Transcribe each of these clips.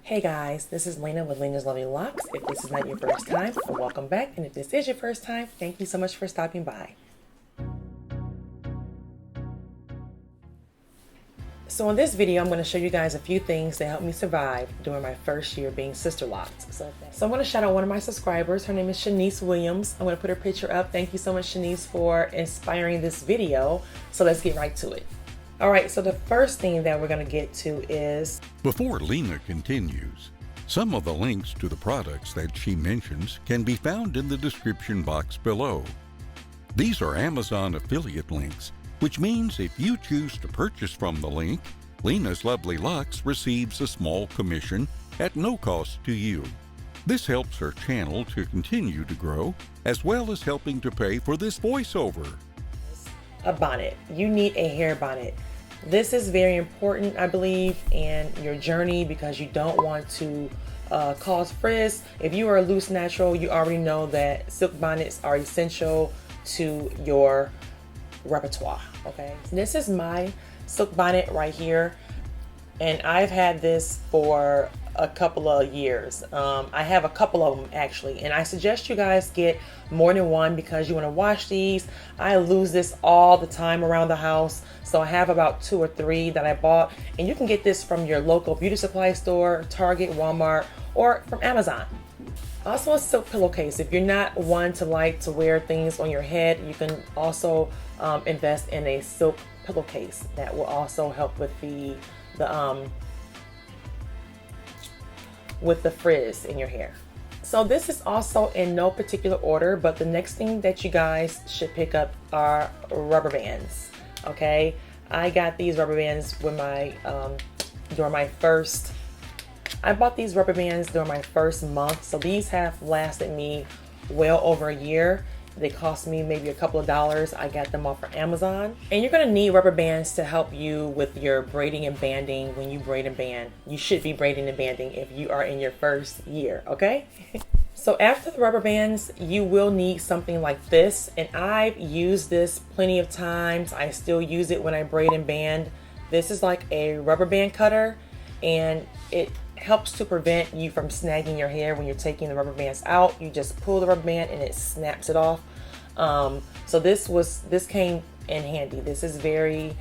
Hey guys, this is Lena with Lena's Lovely Locks. If this is not your first time, welcome back. And if this is your first time, thank you so much for stopping by. So in this video, I'm going to show you guys a few things that helped me survive during my first year being Sisterlocks. So I'm going to shout out one of my subscribers. Her name is Shanice Williams. I'm going to put her picture up. Thank you so much, Shanice, for inspiring this video. So let's get right to it. All right, so the first thing that we're going to get to is... Before Lena continues, some of the links to the products that she mentions can be found in the description box below. These are Amazon affiliate links, which means if you choose to purchase from the link, Lena's Lovely Locks receives a small commission at no cost to you. This helps her channel to continue to grow, as well as helping to pay for this voiceover. A bonnet. You need a hair bonnet. This is very important, I believe, in your journey because you don't want to cause frizz. If you are a loose natural, you already know that silk bonnets are essential to your repertoire. Okay, this is my silk bonnet right here, and I've had this for a couple of years. I have a couple of them actually, and I suggest you guys get more than one because you want to wash these. I lose this all the time around the house, so I have about 2 or 3 that I bought, and you can get this from your local beauty supply store, Target, Walmart, or from Amazon. Also a silk pillowcase. If you're not one to like to wear things on your head, you can also invest in a silk pillowcase. That will also help with the frizz in your hair. So this is also in no particular order, but the next thing that you guys should pick up are rubber bands. Okay, I got these rubber bands with my I bought these rubber bands during my first month, so these have lasted me well over a year. They cost me maybe a couple of dollars. I got them off of Amazon. And you're gonna need rubber bands to help you with your braiding and banding when you braid and band. You should be braiding and banding if you are in your first year, okay? So after the rubber bands, you will need something like this. And I've used this plenty of times. I still use it when I braid and band. This is like a rubber band cutter, and it helps to prevent you from snagging your hair when you're taking the rubber bands out. You just pull the rubber band and it snaps it off. So this came in handy. This is very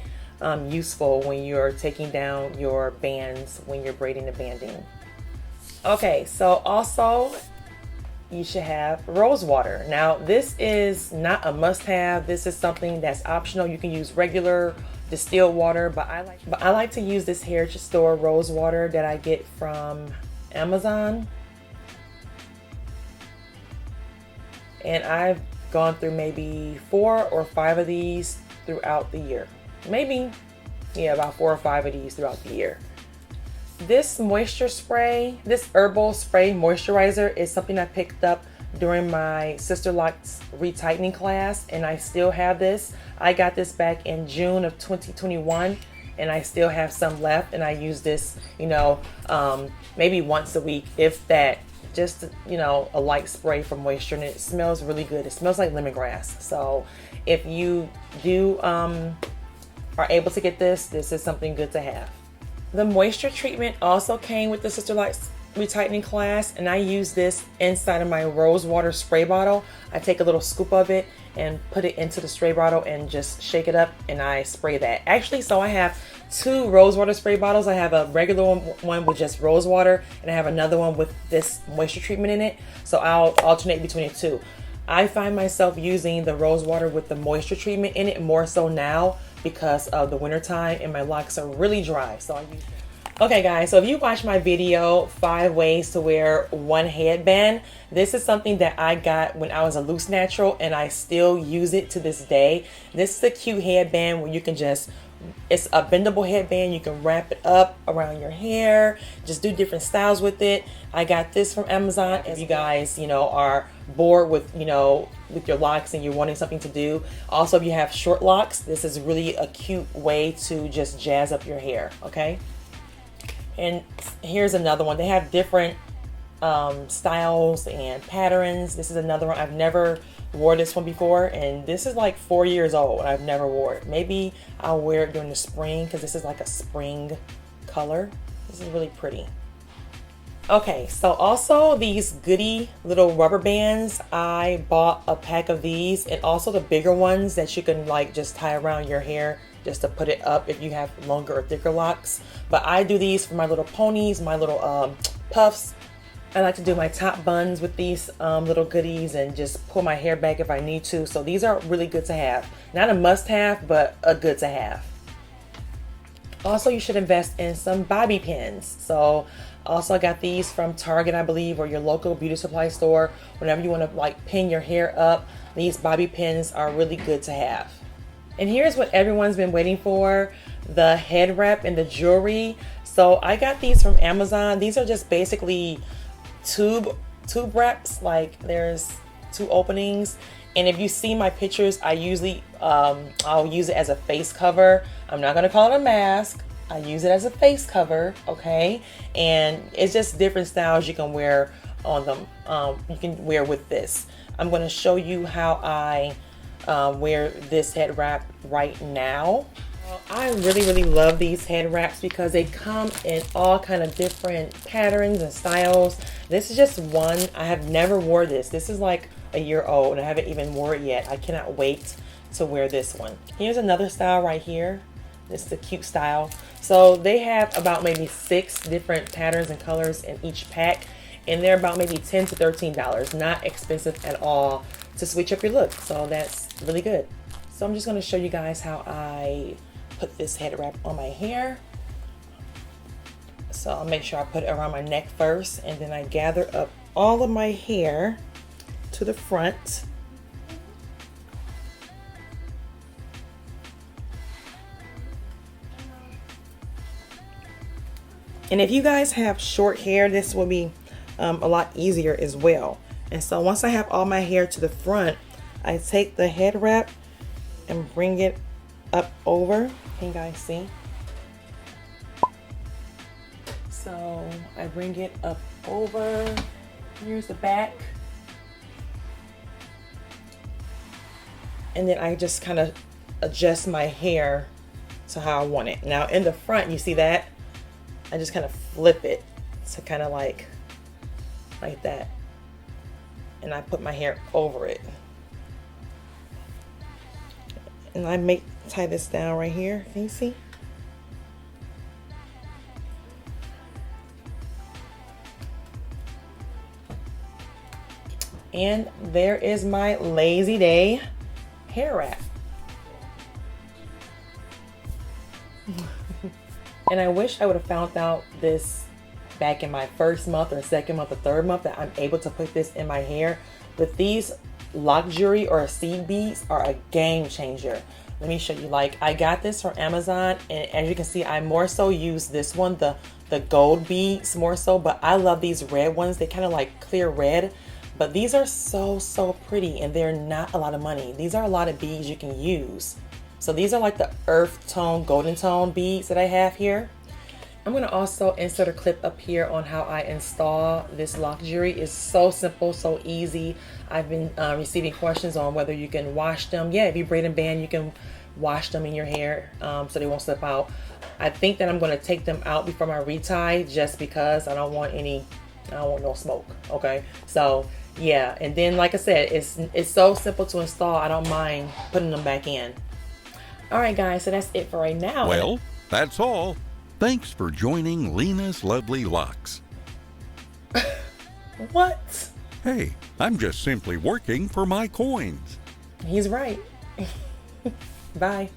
useful when you're taking down your bands when you're braiding and banding. Okay, so also you should have rose water. Now this is not a must-have. This is something that's optional. You can use regular distilled water, but I like to use this hair store rose water that I get from Amazon. And I've gone through maybe 4 or 5 of these throughout the year. Maybe, yeah, about 4 or 5 of these throughout the year. This moisture spray, this herbal spray moisturizer is something I picked up during my Sisterlocks retightening class, and I still have this. I got this back in June of 2021, and I still have some left, and I use this, maybe once a week, if that. Just, a light spray for moisture, and it smells really good. It smells like lemongrass. So if you are able to get this is something good to have. The moisture treatment also came with the Sisterlocks retightening class, and I use this inside of my rose water spray bottle. I take a little scoop of it and put it into the spray bottle and just shake it up, and I spray that. Actually, so I have 2 rose water spray bottles. I have a regular one with just rose water, and I have another one with this moisture treatment in it. So I'll alternate between the 2. I find myself using the rose water with the moisture treatment in it more so now because of the winter time and my locks are really dry. So I use that. Okay guys, so if you watch my video, 5 ways to wear one headband, this is something that I got when I was a loose natural, and I still use it to this day. This is a cute headband where you can it's a bendable headband. You can wrap it up around your hair, just do different styles with it. I got this from Amazon. If you guys, are bored with your locks and you're wanting something to do. Also, if you have short locks, this is really a cute way to just jazz up your hair, okay? And here's another one. They have different styles and patterns. This is another one. I've never wore this one before, and this is like 4 years old. I've never wore it. Maybe I'll wear it during the spring because this is like a spring color. This is really pretty. Okay, so also these goody little rubber bands, I bought a pack of these, and also the bigger ones that you can like just tie around your hair just to put it up if you have longer or thicker locks. But I do these for my little ponies, my little puffs. I like to do my top buns with these little goodies and just pull my hair back if I need to. So these are really good to have. Not a must have, but a good to have. Also, you should invest in some bobby pins. So also I got these from Target, I believe, or your local beauty supply store. Whenever you want to like pin your hair up, these bobby pins are really good to have. And here's what everyone's been waiting for, the head wrap and the jewelry. So I got these from Amazon. These are just basically tube wraps, like there's 2 openings. And if you see my pictures, I usually I'll use it as a face cover. I'm not gonna call it a mask. I use it as a face cover, okay? And it's just different styles you can wear on them. You can wear with this. I'm gonna show you how I wear this head wrap right now. I really love these head wraps because they come in all kind of different patterns and styles. This is just one. I have never wore this. This is like a year old and I haven't even wore it yet. I cannot wait to wear this one. Here's another style right here. This is the cute style. So they have about maybe 6 different patterns and colors in each pack, and they're about maybe $10 to $13. Not expensive at all to switch up your look. So that's really good. So I'm just going to show you guys how I put this head wrap on my hair. So I'll make sure I put it around my neck first, and then I gather up all of my hair to the front. And if you guys have short hair, this will be a lot easier as well. And so once I have all my hair to the front, I take the head wrap and bring it up over. Can you guys see? So I bring it up over. Here's the back. And then I just kind of adjust my hair to how I want it. Now in the front, you see that? I just kind of flip it to kind of like that. And I put my hair over it. And I tie this down right here. Can you see? And there is my lazy day hair wrap. And I wish I would have found out this back in my first month or second month or third month that I'm able to put this in my hair. But these Loc Jewelry or seed beads are a game changer. Let me show you. Like, I got this from Amazon, and as you can see, I more so use this one, the gold beads more so, but I love these red ones. They kind of like clear red, but these are so pretty, and they're not a lot of money. These are a lot of beads you can use. So these are like the earth tone, golden tone beads that I have here. I'm going to also insert a clip up here on how I install this Loc Jewelry. It's so simple, so easy. I've been receiving questions on whether you can wash them. Yeah, if you braid and band, you can wash them in your hair so they won't slip out. I think that I'm going to take them out before my retie just because I don't want no smoke. Okay, so yeah, and then like I said, it's so simple to install. I don't mind putting them back in. All right, guys, so that's it for right now. Well, that's all. Thanks for joining Lena's Lovely Locs. What? Hey, I'm just simply working for my coins. He's right. Bye.